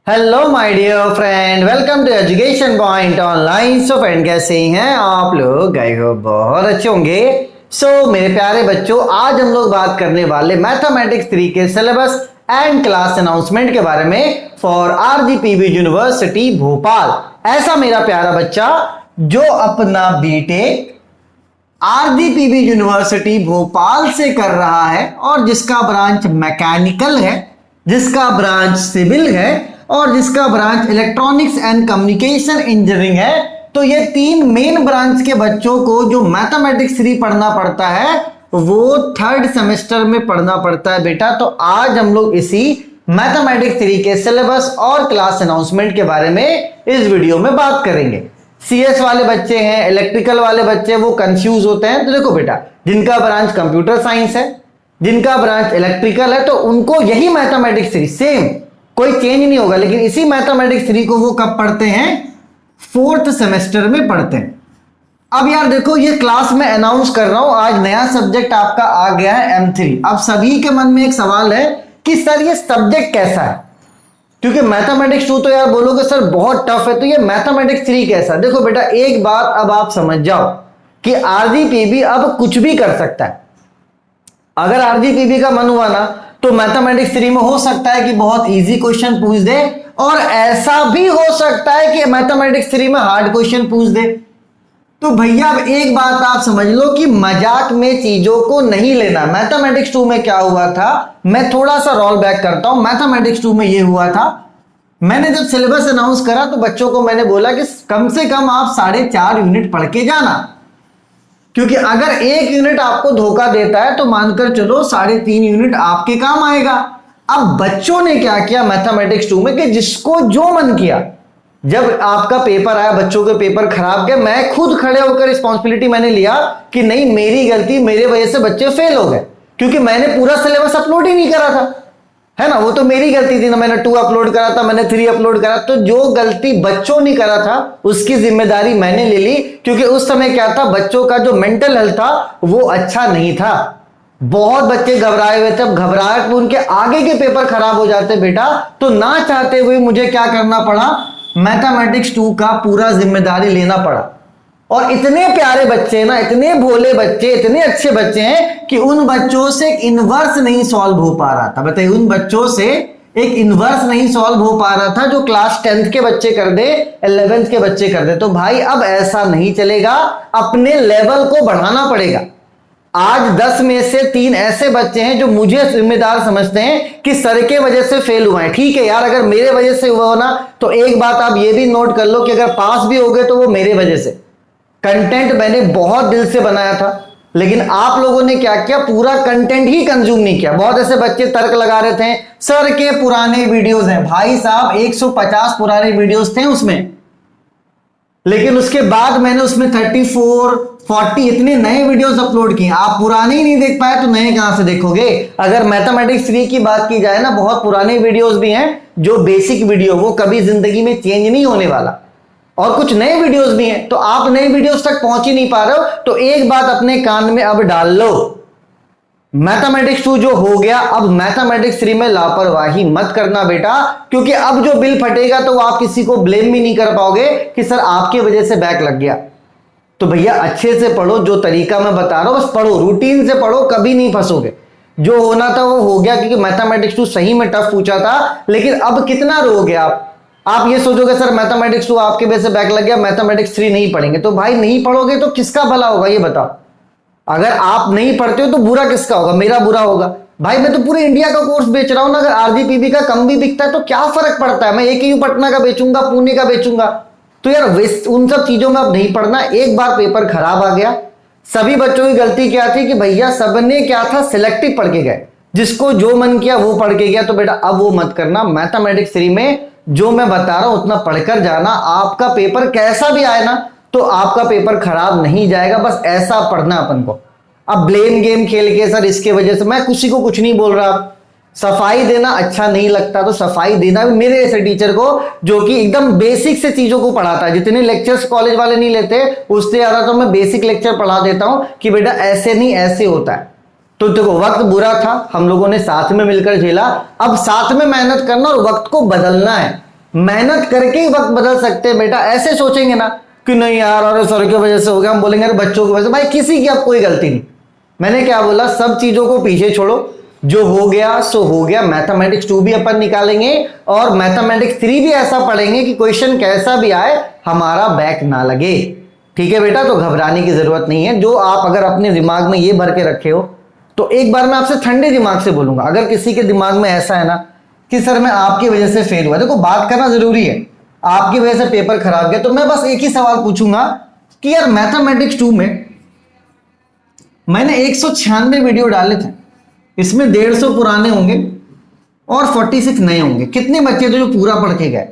Hello my dear friend, welcome to Education Point Online. So friend, कैसे हैं आप लोग? आई होप बहुत अच्छे होंगे। मेरे प्यारे बच्चों, आज हम लोग बात करने वाले मैथमेटिक्स 3 के सिलेबस एंड क्लास अनाउंसमेंट के बारे में फॉर आरजीपीवी यूनिवर्सिटी भोपाल। ऐसा मेरा प्यारा बच्चा जो अपना बीटेक आरजीपीवी यूनिवर्सिटी भोपाल से कर रहा है और जिसका ब्रांच मैकेनिकल है, जिसका ब्रांच सिविल है और जिसका branch electronics and communication engineering है। तो ये 3 मेन ब्रांच के बच्चों को जो मैथमेटिक्स 3 पढ़ना पड़ता है वो 3rd सेमेस्टर में पढ़ना पड़ता है बेटा। तो आज हम लोग इसी मैथमेटिक्स 3 के सिलेबस और क्लास अनाउंसमेंट के बारे में इस वीडियो में बात करेंगे। सीएस वाले बच्चे हैं, इलेक्ट्रिकल वाले बच्चे, वो कंफ्यूज होते हैं। तो देखो बेटा, जिनका ब्रांच कंप्यूटर साइंस है, जिनका ब्रांच इलेक्ट्रिकल है, तो उनको यही मैथमेटिक्स 3 सेम, कोई चेंज नहीं होगा। लेकिन इसी मैथमेटिक्स 3 को वो कब पढ़ते हैं? 4th सेमेस्टर में पढ़ते हैं। अब यार देखो, ये क्लास में अनाउंस कर रहा हूं, आज नया सब्जेक्ट आपका आ गया है M3। अब सभी के मन में एक सवाल है कि सर ये सब्जेक्ट कैसा है, क्योंकि मैथमेटिक्स 2 तो यार बोलोगे सर बहुत टफ है, तो ये मैथमेटिक्स 3 कैसा? देखो बेटा, एक बात अब आप समझ जाओ कि आरजीपीवी अब कुछ भी कर सकता है। अगर आरजीपीवी का मन हुआ ना तो मैथमेटिक्स 3 में हो सकता है कि बहुत इजी क्वेश्चन पूछ दे, और ऐसा भी हो सकता है कि मैथमेटिक्स 3 में हार्ड क्वेश्चन पूछ दे। तो भैया अब एक बात आप समझ लो कि मजाक में चीजों को नहीं लेना। मैथमेटिक्स 2 में क्या हुआ था, मैं थोड़ा सा रोल बैक करता हूं। मैथमेटिक्स 2 में ये हुआ था, मैंने जब सिलेबस अनाउंस करा तो बच्चों को मैंने बोला कि कम से कम आप 4.5 यूनिट पढ़ के जाना, क्योंकि अगर 1 यूनिट आपको धोखा देता है तो मानकर चलो 3.5 यूनिट आपके काम आएगा। अब बच्चों ने क्या किया मैथमेटिक्स 2 में कि जिसको जो मन किया, जब आपका पेपर आया, बच्चों के पेपर खराब गए, मैं खुद खड़े होकर रिस्पॉन्सिबिलिटी मैंने लिया कि नहीं, मेरी गलती, मेरे वजह से बच्चे फेल हो गए, क्योंकि मैंने पूरा सिलेबस अपलोड ही नहीं करा था, है ना। वो तो मेरी गलती थी ना, मैंने 2 अपलोड करा था, मैंने 3 अपलोड करा। तो जो गलती बच्चों ने करा था उसकी जिम्मेदारी मैंने ले ली, क्योंकि उस समय क्या था, बच्चों का जो मेंटल हेल्थ था वो अच्छा नहीं था। बहुत बच्चे घबराए हुए थे। अब घबराहट में उनके आगे के पेपर खराब हो जाते बेटा, तो ना चाहते हुए मुझे क्या करना पड़ा, मैथमेटिक्स 2 का पूरा जिम्मेदारी लेना पड़ा। और इतने प्यारे बच्चे ना, इतने भोले बच्चे, इतने अच्छे बच्चे हैं कि उन बच्चों से एक इनवर्स नहीं सॉल्व हो पा रहा था। बताइए, उन बच्चों से एक इनवर्स नहीं सॉल्व हो पा रहा था जो क्लास 10th के बच्चे कर दे, 11th के बच्चे कर दे। तो भाई अब ऐसा नहीं चलेगा, अपने लेवल को बढ़ाना पड़ेगा। आज 10 में से 3 ऐसे बच्चे हैं जो मुझे जिम्मेदार समझते हैं कि सर के वजह से फेल हुआ है। ठीक है यार, अगर मेरे वजह से हुआ हो ना, तो एक बात आप ये भी नोट कर लो कि अगर पास भी हो गए तो वो मेरे वजह से। कंटेंट मैंने बहुत दिल से बनाया था, लेकिन आप लोगों ने क्या किया, पूरा कंटेंट ही कंज्यूम नहीं किया। बहुत ऐसे बच्चे तर्क लगा रहे थे, सर के पुराने वीडियोस हैं। भाई साहब, 150 पुराने वीडियोस थे उसमें, लेकिन उसके बाद मैंने उसमें 34, 40 इतने नए वीडियोस अपलोड किए। आप पुराने ही नहीं देख पाए तो नए कहां से देखोगे? अगर मैथमेटिक्स 3 की बात की जाए ना, बहुत पुराने वीडियोस भी हैं जो बेसिक वीडियो, वो कभी जिंदगी में चेंज नहीं होने वाला, और कुछ नए वीडियोस भी हैं। तो आप नए वीडियोस तक पहुंच ही नहीं पा रहे हो, तो एक बात अपने कान में अब डाल लो, मैथमेटिक्स 2 जो हो गया, अब मैथमेटिक्स 3 में लापरवाही मत करना बेटा, क्योंकि अब जो बिल फटेगा तो आप किसी को ब्लेम भी नहीं कर पाओगे कि सर आपकी वजह से बैक लग गया। तो भैया अच्छे से पढ़ो, जो तरीका मैं बता रहा हूं बस पढ़ो, रूटीन से पढ़ो, कभी नहीं फंसोगे। जो होना था वो हो गया, क्योंकि मैथमेटिक्स 2 सही में टफ पूछा था। लेकिन अब कितना रोगे आप ये सोचोगे सर मैथमेटिक्स 2 आपके वजह से बैक लग गया, मैथमेटिक्स 3 नहीं पढ़ेंगे। तो भाई नहीं पढ़ोगे तो किसका भला होगा ये बताओ? अगर आप नहीं पढ़ते हो तो बुरा किसका होगा? मेरा बुरा होगा। भाई मैं तो पूरे इंडिया का कोर्स बेच रहा हूं ना, अगर आरजीपीवी का कम भी बिकता है तो क्या फर्क पड़ता है? मैं AKU पटना का बेचूंगा, पुणे का बेचूंगा। तो यार उन सब चीजों में अब नहीं पढ़ना। एक बार पेपर खराब आ गया, सभी बच्चों की गलती क्या थी कि भैया सबने क्या था, सिलेक्टिव पढ़ के गए, जिसको जो मन किया वो पढ़ के गया। तो बेटा अब वो मत करना। मैथमेटिक्स 3 में जो मैं बता रहा हूं उतना पढ़कर जाना। आपका पेपर कैसा भी आए ना तो आपका पेपर खराब नहीं जाएगा, बस ऐसा पढ़ना अपन को। अब ब्लेम गेम खेल के सर इसके वजह से, मैं किसी को कुछ नहीं बोल रहा। सफाई देना अच्छा नहीं लगता तो सफाई देना भी मेरे ऐसे टीचर को जो कि एकदम बेसिक से चीजों को पढ़ाता है। जितने लेक्चर्स कॉलेज वाले नहीं लेते उससे ज्यादा तो मैं बेसिक लेक्चर पढ़ा देता हूं कि बेटा ऐसे नहीं ऐसे होता है। तो देखो, वक्त बुरा था, हम लोगों ने साथ में मिलकर झेला, अब साथ में मेहनत करना और वक्त को बदलना है। मेहनत करके ही वक्त बदल सकते हैं बेटा। ऐसे सोचेंगे ना कि नहीं यार अरे सर की वजह से हो गया, हम बोलेंगे अरे बच्चों की वजह से। भाई किसी की अब कोई गलती नहीं। मैंने क्या बोला, सब चीजों को पीछे छोड़ो, जो हो गया सो हो गया। मैथमेटिक्स 2 भी अपन निकालेंगे और मैथमेटिक्स 3 भी ऐसा पढ़ेंगे कि क्वेश्चन कैसा भी आए हमारा बैक ना लगे। ठीक है बेटा, तो घबराने की जरूरत नहीं है। जो आप अगर अपने दिमाग में ये भर के रखे हो, तो एक बार मैं आपसे ठंडे दिमाग से बोलूंगा, अगर किसी के दिमाग में ऐसा है ना कि सर मैं आपकी वजह से फेल हुआ, देखो बात करना जरूरी है, आपकी वजह से पेपर खराब गया, तो मैं बस एक ही सवाल पूछूंगा कि यार मैथमेटिक्स 2 में मैंने 196 वीडियो डाले थे, इसमें 150 पुराने होंगे और 46 नए होंगे। कितने बच्चे थे जो पूरा पढ़ के गए?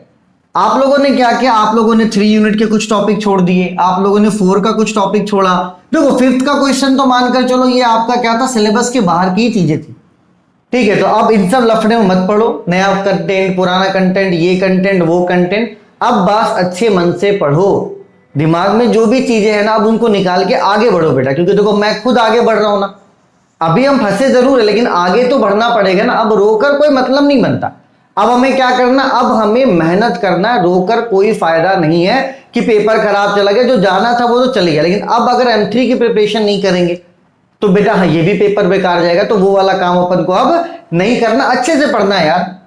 आप लोगों ने क्या किया, आप लोगों ने 3 यूनिट के कुछ टॉपिक छोड़ दिए, आप लोगों ने 4 का कुछ टॉपिक छोड़ा। देखो 5th का क्वेश्चन तो मानकर चलो ये आपका क्या था, सिलेबस के बाहर की चीजें थी। ठीक है, तो अब इन सब लफड़े में मत पढ़ो, नया कंटेंट पुराना कंटेंट, ये कंटेंट वो कंटेंट। अब बस अच्छे मन से पढ़ो, दिमाग में जो भी चीजें हैं ना अब उनको निकाल के आगे बढ़ो बेटा। क्योंकि देखो मैं खुद आगे बढ़ रहा हूं ना, अभी हम फंसे जरूर है लेकिन आगे तो बढ़ना पड़ेगा ना। अब रोकर कोई मतलब नहीं बनता। अब हमें क्या करना, अब हमें मेहनत करना है, रोकर कोई फायदा नहीं है कि पेपर खराब चला गया, जो जाना था वो तो चले गया। लेकिन अब अगर M3 की प्रिपरेशन नहीं करेंगे तो बेटा हाँ ये भी पेपर बेकार जाएगा, तो वो वाला काम अपन को अब नहीं करना, अच्छे से पढ़ना है यार।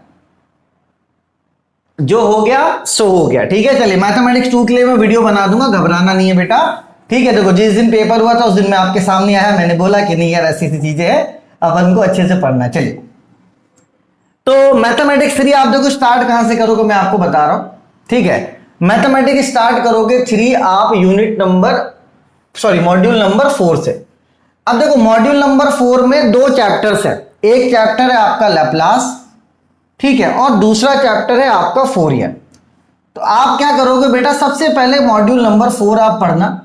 जो हो गया सो हो गया। ठीक है, चलिए मैथमेटिक्स 2 के लिए मैं वीडियो बना दूंगा, घबराना नहीं है बेटा। ठीक है, देखो जिस दिन पेपर हुआ था उस दिन मैं आपके सामने आया, मैंने बोला कि नहीं यार ऐसी चीजें हैं, अपन को अच्छे से पढ़ना है। चलिए तो मैथमेटिक्स 3 आप देखो स्टार्ट कहां से करोगे मैं आपको बता रहा हूं। ठीक है, मैथमेटिक्स स्टार्ट करोगे 3 आप मॉड्यूल नंबर 4 से। अब देखो मॉड्यूल नंबर 4 में 2 चैप्टर्स है, एक चैप्टर है आपका लैप्लास, ठीक है, और दूसरा चैप्टर है आपका फोरियर। तो आप क्या करोगे बेटा, सबसे पहले मॉड्यूल नंबर 4 आप पढ़ना।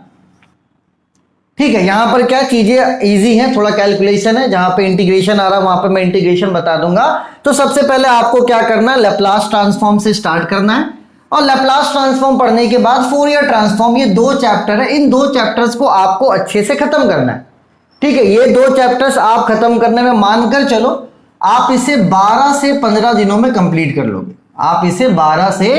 ठीक है, यहां पर क्या चीजें इजी हैं, थोड़ा कैलकुलेशन है, जहां पे इंटीग्रेशन आ रहा है वहां पे मैं इंटीग्रेशन बता दूंगा। तो सबसे पहले आपको क्या करना है, लैप्लास ट्रांसफॉर्म से स्टार्ट करना है, और लैप्लास ट्रांसफॉर्म पढ़ने के बाद फोरियर ट्रांसफॉर्म, ये 2 चैप्टर है, इन 2 चैप्टर्स को आपको अच्छे से खत्म करना है। ठीक है, ये 2 चैप्टर्स आप खत्म करने में मानकर चलो आप इसे 12 से 15 दिनों में कंप्लीट कर लोगे। आप इसे 12 से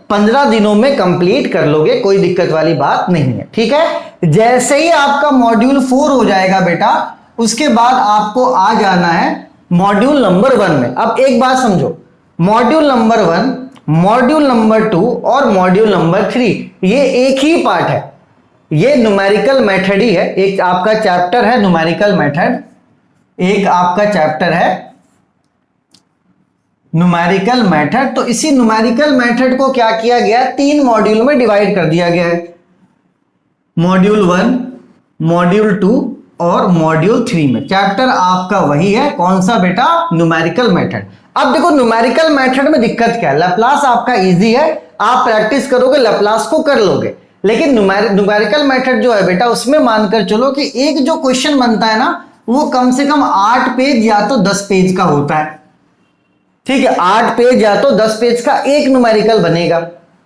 15 दिनों में कंप्लीट कर लोगे, कोई दिक्कत वाली बात नहीं है। ठीक है, जैसे ही आपका मॉड्यूल 4 हो जाएगा बेटा, उसके बाद आपको आ जाना है मॉड्यूल नंबर 1 में। अब एक बात समझो, मॉड्यूल नंबर 1, मॉड्यूल नंबर 2 और मॉड्यूल नंबर 3 ये एक ही पार्ट है, ये न्यूमेरिकल मेथड ही है। एक आपका चैप्टर है न्यूमेरिकल मेथड, एक आपका चैप्टर है न्यूमेरिकल मेथड। तो इसी न्यूमेरिकल मेथड को क्या किया गया, 3 मॉड्यूल में डिवाइड कर दिया गया है, मॉड्यूल 1, मॉड्यूल 2 और मॉड्यूल 3 में। चैप्टर आपका वही है, कौन सा बेटा, न्यूमेरिकल मेथड। अब देखो न्यूमेरिकल मेथड में दिक्कत क्या है, लैप्लास आपका इजी है, आप प्रैक्टिस करोगे लैप्लास को कर लोगे। लेकिन न्यूमेरिकल मेथड जो है बेटा, उसमें मानकर चलो कि एक जो क्वेश्चन बनता है ना वो कम से कम 8 पेज या तो 10 पेज का होता है। ठीक है, 8 पेज या तो 10 पेज का एक न्यूमेरिकल बनेगा।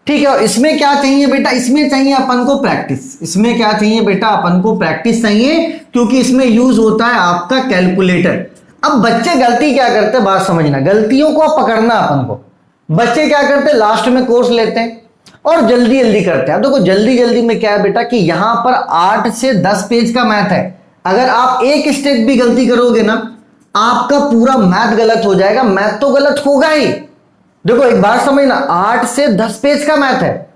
ठीक है, और इसमें क्या चाहिए बेटा, इसमें चाहिए अपन को प्रैक्टिस। इसमें क्या चाहिए बेटा, अपन को प्रैक्टिस चाहिए, क्योंकि इसमें यूज होता है आपका कैलकुलेटर। अब बच्चे गलती क्या करते हैं, बात समझना, गलतियों को पकड़ना अपन को। बच्चे क्या करते हैं, लास्ट में कोर्स लेते हैं और जल्दी जल्दी करते हैं। अब देखो जल्दी जल्दी में क्या है बेटा कि यहां पर 8 से 10 पेज का मैथ है, अगर आप एक स्टेप भी गलती करोगे ना आपका पूरा मैथ गलत हो जाएगा, मैथ तो गलत होगा ही। देखो एक बात समझना, 8 से 10 पेज का मैथ है,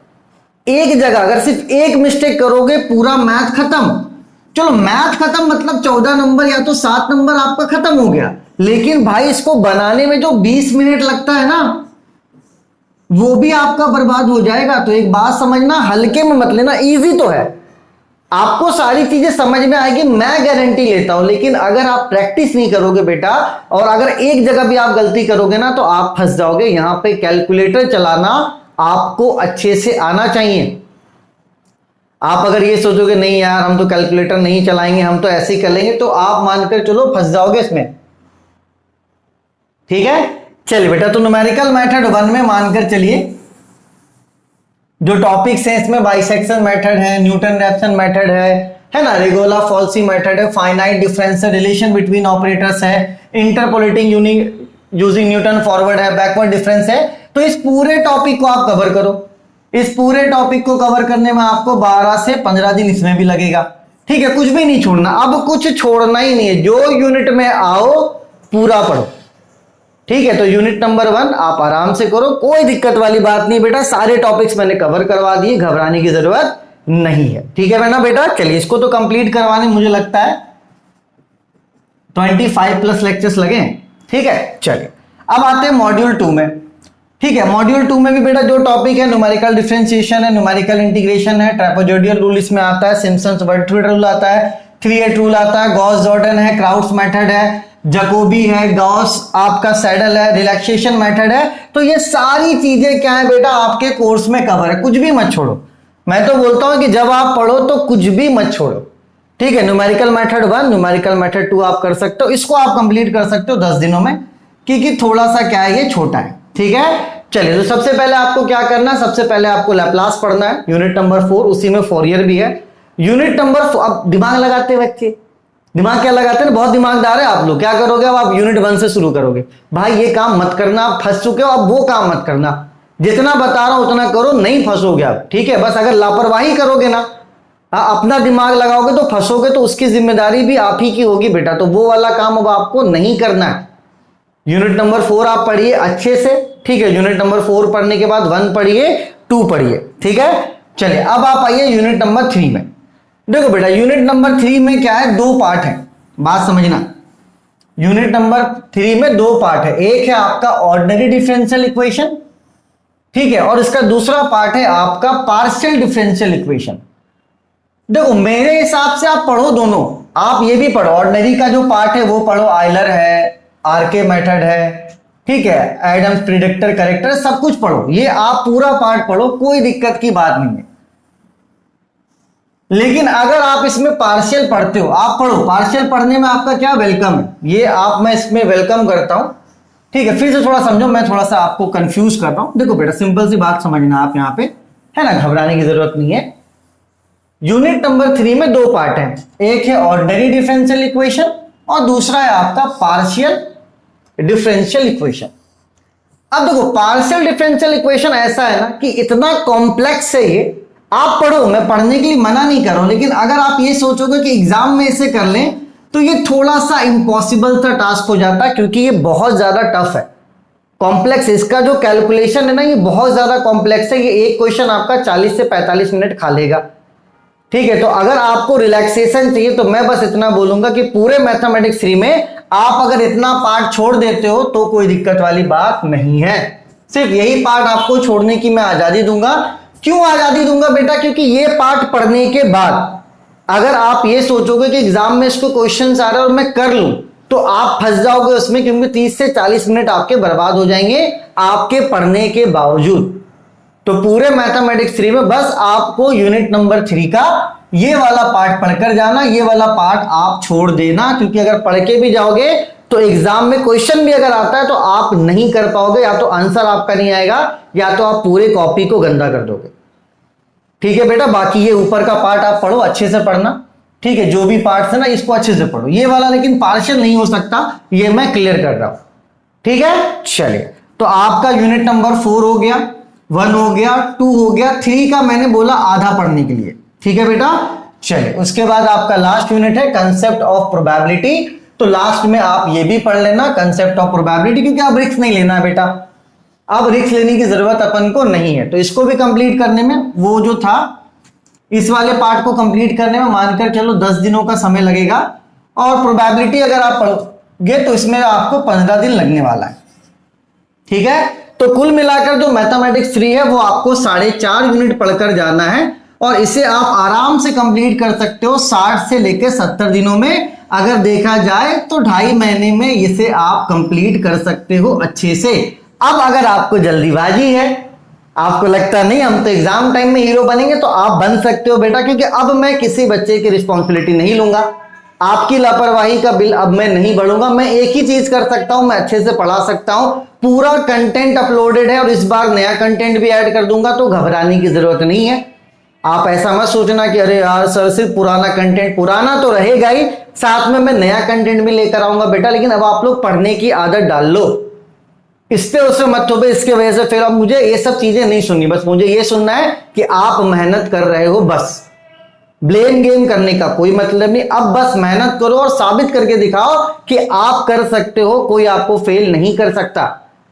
एक जगह अगर सिर्फ एक मिस्टेक करोगे पूरा मैथ खत्म। चलो मैथ खत्म मतलब 14 नंबर या तो 7 नंबर आपका खत्म हो गया, लेकिन भाई इसको बनाने में जो 20 मिनट लगता है ना वो भी आपका बर्बाद हो जाएगा। तो एक बात समझना, हल्के में मत लेना, इजी तो है, आपको सारी चीजें समझ में आएगी, मैं गारंटी लेता हूं। लेकिन अगर आप प्रैक्टिस नहीं करोगे बेटा, और अगर एक जगह भी आप गलती करोगे ना तो आप फंस जाओगे। यहां पे कैलकुलेटर चलाना आपको अच्छे से आना चाहिए। आप अगर ये सोचोगे नहीं यार हम तो कैलकुलेटर नहीं चलाएंगे, हम तो ऐसे ही कर लेंगे, तो आप मानकर चलो फंस जाओगे इसमें। ठीक है, चलिए बेटा, तो न्यूमेरिकल मेथड 1 में मानकर चलिए जो टॉपिक्स हैं इसमें बाइसेक्शन मेथड है, न्यूटन रैप्सन मेथड है ना, रेगुला फॉल्सी मेथड है, finite differential relation between operators है, इंटरपोलेटिंग यूजिंग न्यूटन फॉरवर्ड है, बैकवर्ड डिफरेंस है, तो इस पूरे टॉपिक को आप कवर करो। इस पूरे टॉपिक को कवर करने में आपको 12 से 15 दिन इसमें भी लगेगा। ठीक है, कुछ भी नहीं छोड़ना, अब कुछ छोड़ना ही नहीं है, जो यूनिट में आओ पूरा पढ़ो। ठीक है, तो यूनिट नंबर 1 आप आराम से करो, कोई दिक्कत वाली बात नहीं बेटा, सारे टॉपिक्स मैंने कवर करवा दिए, घबराने की जरूरत नहीं है। ठीक है ना बेटा, चलिए इसको तो कंप्लीट करवाने मुझे लगता है 25+ लेक्चर्स लगे। ठीक है, चलिए अब आते हैं मॉड्यूल 2 में। ठीक है, मॉड्यूल 2 में भी बेटा जो टॉपिक है न्यूमेरिकल डिफरेंशिएशन है, न्यूमेरिकल इंटीग्रेशन है, ट्रेपेजोइडल रूल इसमें आता है, सिम्पसन्स वर्टफील्ड रूल आता है, 3/8 रूल आता है, गॉस जॉर्डन है, क्राउट्स मेथड है, जकोबी है, गॉस आपका सैडल है, रिलैक्सेशन मेथड है। तो ये सारी चीजें क्या है बेटा आपके कोर्स में कवर है, कुछ भी मत छोड़ो। मैं तो बोलता हूं कि जब आप पढ़ो तो कुछ भी मत छोड़ो। ठीक है, न्यूमेरिकल मेथड 1, न्यूमेरिकल मेथड 2 आप कर सकते हो, इसको आप कंप्लीट कर सकते हो 10 दिनों में, क्योंकि थोड़ा सा क्या है ये छोटा है। ठीक है, चलिए तो सबसे पहले आपको क्या करना है, सबसे पहले आपको लैप्लास पढ़ना है, यूनिट नंबर 4, उसी में फोरियर भी है। यूनिट नंबर अब दिमाग लगाते हैं बच्चे, दिमाग क्या लगाते हैं, बहुत दिमागदार है आप लोग। क्या करोगे, अब आप यूनिट 1 से शुरू करोगे, भाई ये काम मत करना, आप फंस चुके हो, अब वो काम मत करना, जितना बता रहा हूं उतना करो, नहीं फंसोगे आप। ठीक है, बस अगर लापरवाही करोगे ना, अपना दिमाग लगाओगे तो फंसोगे, तो उसकी जिम्मेदारी भी आप ही की होगी बेटा, तो वो वाला काम अब आपको नहीं करना है। यूनिट नंबर 4 आप पढ़िए अच्छे से। ठीक है, यूनिट नंबर 4 पढ़ने के बाद 1 पढ़िए, 2 पढ़िए। ठीक है, चलिए अब आप आइए यूनिट नंबर 3 में। देखो बेटा यूनिट नंबर 3 में क्या है, 2 पार्ट है, बात समझना। यूनिट नंबर 3 में 2 पार्ट है, एक है आपका ऑर्डिनरी डिफरेंशियल इक्वेशन, ठीक है, और इसका दूसरा पार्ट है आपका पार्शियल डिफरेंशियल इक्वेशन। देखो मेरे हिसाब से आप पढ़ो दोनों, आप ये भी पढ़ो, ऑर्डिनरी का जो पार्ट है वो पढ़ो, आयलर है, आरके मेथड है, ठीक है, एडम्स प्रिडिक्टर करेक्टर, सब कुछ पढ़ो, ये आप पूरा पार्ट पढ़ो, कोई दिक्कत की बात नहीं है। लेकिन अगर आप इसमें पार्शियल पढ़ते हो, आप पढ़ो, पार्शियल पढ़ने में आपका क्या वेलकम है, ये आप मैं इसमें वेलकम करता हूं। ठीक है, फिर से थोड़ा समझो, मैं थोड़ा सा आपको कंफ्यूज कर रहा हूं। देखो बेटा सिंपल सी बात समझना आप यहां पे, है ना, घबराने की जरूरत नहीं है। यूनिट नंबर 3 में 2 पार्ट है, एक है ऑर्डिनरी डिफरेंशियल इक्वेशन और दूसरा है आपका पार्शियल डिफरेंशियल इक्वेशन। अब देखो पार्शियल डिफरेंशियल इक्वेशन ऐसा है ना कि इतना कॉम्प्लेक्स है ये, आप पढ़ो, मैं पढ़ने के लिए मना नहीं कर रहा हूं, लेकिन अगर आप ये सोचोगे कि एग्जाम में इसे कर लें तो ये थोड़ा सा इम्पॉसिबल सा टास्क हो जाता है, क्योंकि ये बहुत ज्यादा टफ है, कॉम्प्लेक्स। इसका जो कैलकुलेशन है ना ये बहुत ज्यादा कॉम्प्लेक्स है, ये एक क्वेश्चन आपका 40 से 45 मिनट खा लेगा। ठीक है, तो अगर आपको रिलैक्सेशन चाहिए तो मैं बस इतना बोलूंगा कि पूरे मैथमेटिक्स 3 में आप अगर इतना पार्ट छोड़ देते हो तो कोई दिक्कत वाली बात नहीं है, सिर्फ यही पार्ट आपको छोड़ने की मैं आजादी दूंगा। क्यों आजादी दूंगा बेटा, क्योंकि ये पार्ट पढ़ने के बाद अगर आप ये सोचोगे कि एग्जाम में इसको क्वेश्चंस आ रहे हैं और मैं कर लूं, तो आप फंस जाओगे उसमें, क्योंकि 30 से 40 मिनट आपके बर्बाद हो जाएंगे आपके पढ़ने के बावजूद। तो पूरे मैथमेटिक्स 3 में बस आपको यूनिट नंबर 3 का ये वाला पार्ट पढ़कर जाना, ये वाला पार्ट आप छोड़ देना, क्योंकि अगर पढ़ के भी जाओगे तो एग्जाम में क्वेश्चन भी अगर आता है तो आप नहीं कर पाओगे, या तो आंसर आपका नहीं आएगा या तो आप पूरे कॉपी को गंदा कर दोगे। ठीक है बेटा, बाकी ये ऊपर का पार्ट आप पढ़ो, अच्छे से पढ़ना। ठीक है, जो भी पार्ट है ना इसको अच्छे से पढ़ो, ये वाला लेकिन पार्शियल नहीं हो सकता, ये मैं क्लियर कर रहा हूं। ठीक है, चलिए तो आपका यूनिट नंबर 4 हो गया, 1 हो गया, 2 हो गया, 3 का मैंने बोला आधा पढ़ने के लिए। ठीक है बेटा, चलिए उसके बाद आपका लास्ट यूनिट है कंसेप्ट ऑफ प्रोबेबिलिटी। तो लास्ट में आप ये भी पढ़ लेना कंसेप्ट ऑफ प्रोबेबिलिटी, क्योंकि अब रिस्क नहीं लेना है बेटा, अब रिस्क लेने की जरूरत अपन को नहीं है। तो इसको भी कंप्लीट करने में, वो जो था इस वाले पार्ट को कंप्लीट करने में मानकर चलो 10 दिनों का समय लगेगा, और प्रोबेबिलिटी अगर आप पढ़ोगे तो इसमें आपको 15 दिन लगने वाला है। ठीक है, तो कुल मिलाकर जो मैथमेटिक्स 3 है वो आपको 4.5 यूनिट पढ़कर जाना है, और इसे आप आराम से कंप्लीट कर सकते हो 60 से लेकर 70 दिनों में। अगर देखा जाए तो 2.5 महीने में इसे आप कंप्लीट कर सकते हो अच्छे से। अब अगर आपको जल्दीबाजी है, आपको लगता नहीं हम तो एग्जाम टाइम में हीरो बनेंगे, तो आप बन सकते हो बेटा, क्योंकि अब मैं किसी बच्चे की रिस्पॉन्सिबिलिटी नहीं लूंगा, आपकी लापरवाही का बिल अब मैं नहीं बढ़ूंगा। मैं एक ही चीज कर सकता हूं, मैं अच्छे से पढ़ा सकता हूं, पूरा कंटेंट अपलोडेड है और इस बार नया कंटेंट भी ऐड कर दूंगा, तो घबराने की जरूरत नहीं है। आप ऐसा मत सोचना कि अरे यार सर सिर्फ पुराना कंटेंट, पुराना तो रहेगा ही, साथ में मैं नया कंटेंट भी लेकर आऊंगा बेटा, लेकिन अब आप लोग पढ़ने की आदत डाल लो। इस पे उससे मत थोपे, इसके वजह से फिर अब मुझे ये सब चीजें नहीं सुननी, बस मुझे ये सुनना है कि आप मेहनत कर रहे हो, बस ब्लेम गेम करने का कोई मतलब नहीं। अब बस मेहनत करो और साबित करके दिखाओ कि आप कर सकते हो, कोई आपको फेल नहीं कर सकता।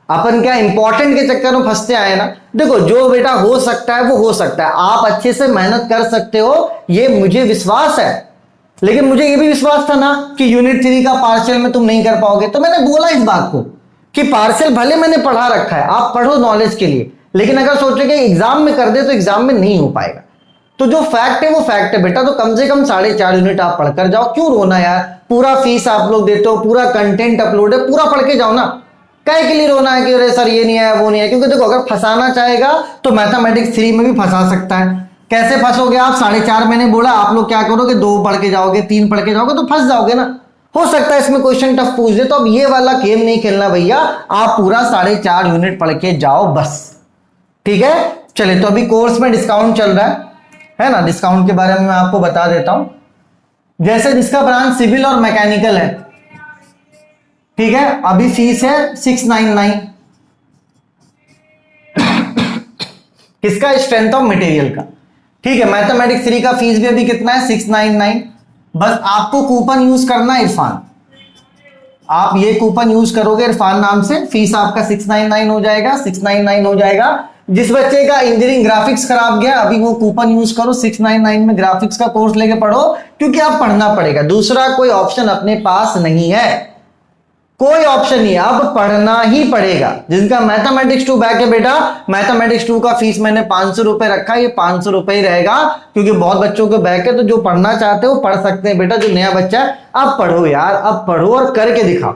अपन क्या इंपॉर्टेंट के चक्कर में फंसते आए ना। देखो जो बेटा हो सकता है वो हो सकता है, आप अच्छे से मेहनत कर सकते हो, ये मुझे विश्वास है। लेकिन मुझे ये भी विश्वास था ना कि यूनिट 3 का पार्शियल में तुम नहीं कर पाओगे, तो मैंने बोला इस बात को कि पार्शियल भले मैंने पढ़ा रखा है, आप पढ़ो नॉलेज के लिए, लेकिन अगर सोचोगे एग्जाम में कर दे तो एग्जाम में नहीं हो पाएगा। तो जो फैक्ट है वो फैक्ट है बेटा, तो कम से कम 4.5 यूनिट आप पढ़कर जाओ। क्यों रोना यार, पूरा फीस आप लोग देते हो, पूरा कंटेंट अपलोड है, पूरा पढ़ के जाओ ना। काय के लिए रोना है कि अरे सर ये नहीं आया वो नहीं है? क्योंकि देखो अगर फंसाना चाहेगा तो मैथमेटिक्स 3 में भी फंसा सकता है। कैसे फंसोगे आप? 4.5 मैंने बोला, आप लोग क्या करोगे, 2 पढ़ के जाओगे, 3 पढ़ के जाओगे तो फंस जाओगे ना। हो सकता है इसमें क्वेश्चन टफ पूछ दे, तो अब ये वाला गेम नहीं खेलना भैया, आप पूरा 4.5 यूनिट पढ़ के जाओ बस। ठीक है, चलिए तो अभी कोर्स में डिस्काउंट चल रहा है ना। डिस्काउंट के बारे में मैं आपको बता देता हूं। जैसे जिसका ब्रांच सिविल और मैकेनिकल है, ठीक है, अभी फीस है 699। किसका? स्ट्रेंथ ऑफ मटेरियल का। ठीक है, मैथमेटिक्स 3 का फीस भी अभी कितना है? 699। बस आपको कूपन यूज करना है इरफान, आप ये कूपन यूज करोगे इरफान नाम से, फीस आपका 699 हो जाएगा, 699 हो जाएगा। जिस बच्चे का इंजीनियरिंग ग्राफिक्स खराब गया, अभी वो कूपन यूज करो, 699 में ग्राफिक्स का कोर्स लेके पढ़ो, क्योंकि आप पढ़ना पड़ेगा, दूसरा कोई ऑप्शन अपने पास नहीं है, कोई ऑप्शन नहीं, अब पढ़ना ही पड़ेगा। जिनका मैथमेटिक्स 2 बैक है बेटा, मैथमेटिक्स 2 का फीस मैंने 500 रुपए रखा है, ये 500 रुपए ही रहेगा, क्योंकि बहुत बच्चों को बैक है, तो जो पढ़ना चाहते हो पढ़ सकते हैं बेटा। जो नया बच्चा है, अब पढ़ो यार, अब पढ़ो और करके दिखाओ।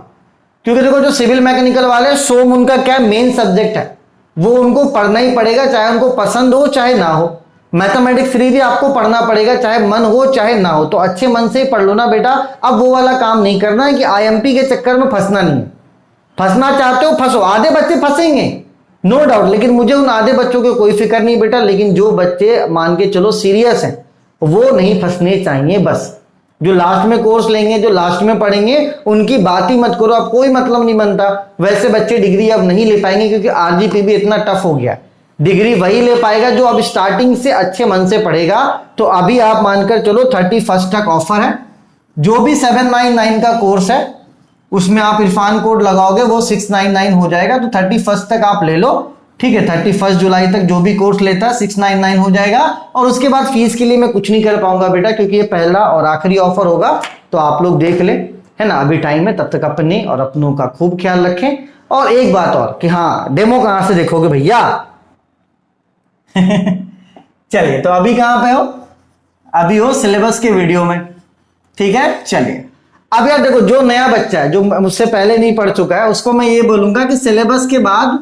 क्योंकि देखो जो सिविल मैकेनिकल वाले, सोम उनका क्या मेन सब्जेक्ट है, वो उनको पढ़ना ही पड़ेगा, चाहे उनको पसंद हो चाहे ना हो। मैथमेटिक्स 3 भी आपको पढ़ना पड़ेगा, चाहे मन हो चाहे ना हो, तो अच्छे मन से ही पढ़ लो ना बेटा। अब वो वाला काम नहीं करना है कि आईएमपी के चक्कर में फंसना नहीं है। फंसना चाहते हो फंसो, आधे बच्चे फंसेंगे नो डाउट, लेकिन मुझे उन आधे बच्चों की कोई फिक्र नहीं बेटा। लेकिन जो बच्चे मान के चलो सीरियस हैं, वो नहीं फंसने चाहिए। बस जो लास्ट में कोर्स लेंगे, जो लास्ट में पढ़ेंगे, उनकी बात ही मत करो, अब कोई मतलब नहीं बनता। वैसे बच्चे डिग्री अब नहीं ले पाएंगे, क्योंकि आरजीपी भी इतना टफ हो गया। डिग्री वही ले पाएगा जो अब स्टार्टिंग से अच्छे मन से पढ़ेगा। तो अभी आप मानकर चलो 31 तक ऑफर है। जो भी 799 का कोर्स है उसमें आप इरफान कोड लगाओगे, वो 699 हो जाएगा। तो 31 तक आप ले लो, ठीक है। 31 जुलाई तक जो भी कोर्स लेता है 699 हो जाएगा। और उसके बाद फीस के लिए मैं कुछ नहीं कर पाऊंगा बेटा, क्योंकि ये पहला और आखिरी ऑफर होगा। तो आप लोग देख ले, है ना, अभी टाइम है, तब तक अपने और अपनों का खूब ख्याल रखें। और एक बात और कि हाँ, डेमो कहां से देखोगे भैया? चलिए, तो अभी कहां पे हो? अभी हो सिलेबस के वीडियो में, ठीक है। चलिए अब यार देखो, जो नया बच्चा है, जो मुझसे पहले नहीं पढ़ चुका है, उसको मैं ये बोलूंगा कि सिलेबस के बाद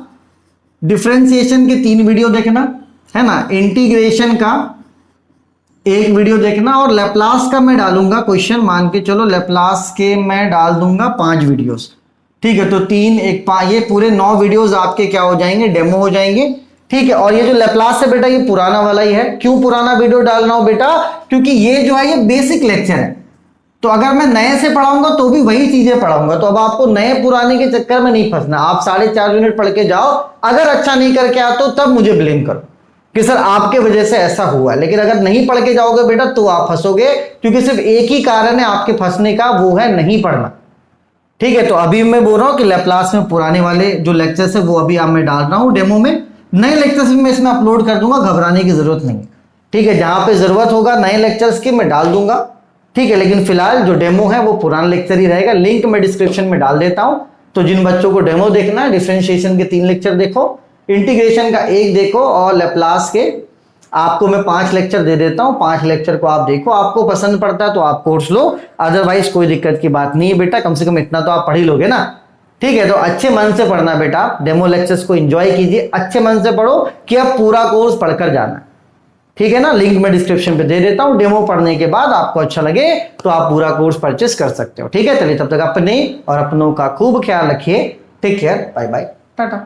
डिफरेंशिएशन के 3 वीडियो देखना, है ना, इंटीग्रेशन का 1 वीडियो देखना, और लैप्लास का मैं डालूंगा क्वेश्चन, मान के चलो लैप्लास के मैं डाल दूंगा 5 वीडियोस, ठीक है। तो 3 1 5, ये पूरे 9 वीडियोस आपके क्या हो जाएंगे? डेमो हो जाएंगे, ठीक है। और ये जो लैप्लास है बेटा, ये पुराना वाला ही है। क्यों पुराना वीडियो डाल रहा हूं बेटा? क्योंकि ये जो है ये बेसिक लेक्चर है, तो अगर मैं नए से पढ़ाऊंगा तो भी वही चीजें पढ़ाऊंगा। तो अब आपको नए पुराने के चक्कर में नहीं फंसना, आप 4.5 यूनिट पढ़ के जाओ। अगर अच्छा नहीं करके आते तो तब मुझे ब्लेम करो कि सर आपके वजह से ऐसा हुआ। लेकिन अगर नहीं पढ़ के जाओगे बेटा तो आप फंसोगे, क्योंकि सिर्फ एक ही कारण है आपके फंसने का, वो है नहीं पढ़ना, ठीक है। तो अभी मैं बोल रहा हूं कि लैप्लास में पुराने वाले जो लेक्चर्स है वो अभी आप मैं डाल रहा हूं डेमो में। नए लेक्चर्स भी मैं इसमें अपलोड कर दूंगा, घबराने की जरूरत नहीं है, ठीक है। जहां पे जरूरत होगा नए लेक्चर्स की मैं डाल दूंगा, ठीक है। लेकिन फिलहाल जो डेमो है वो पुराना लेक्चर ही रहेगा। लिंक मैं डिस्क्रिप्शन में डाल देता हूं। तो जिन बच्चों को डेमो देखना है, डिफरेंशिएशन के 3 लेक्चर देखो, इंटीग्रेशन का 1 देखो, और लैप्लास के आपको मैं 5 लेक्चर दे देता हूं। 5 लेक्चर को आप देखो, आपको पसंद पड़ता है तो आप कोर्स लो, अदरवाइज कोई दिक्कत की बात नहीं है बेटा। कम से कम इतना तो आप पढ़ ही लोगे ना, ठीक है। तो अच्छे मन से पढ़ना बेटा, डेमो लेक्चर्स को एंजॉय कीजिए, अच्छे मन से पढ़ो कि अब पूरा कोर्स पढ़कर जाना है, ठीक है ना। लिंक मैं डिस्क्रिप्शन पे दे देता हूं। डेमो पढ़ने के बाद आपको अच्छा लगे तो आप पूरा कोर्स परचेस कर सकते हो, ठीक है। चलिए तब तक अपने और अपनों का खूब ख्याल रखिए। Take care, bye bye, Tata.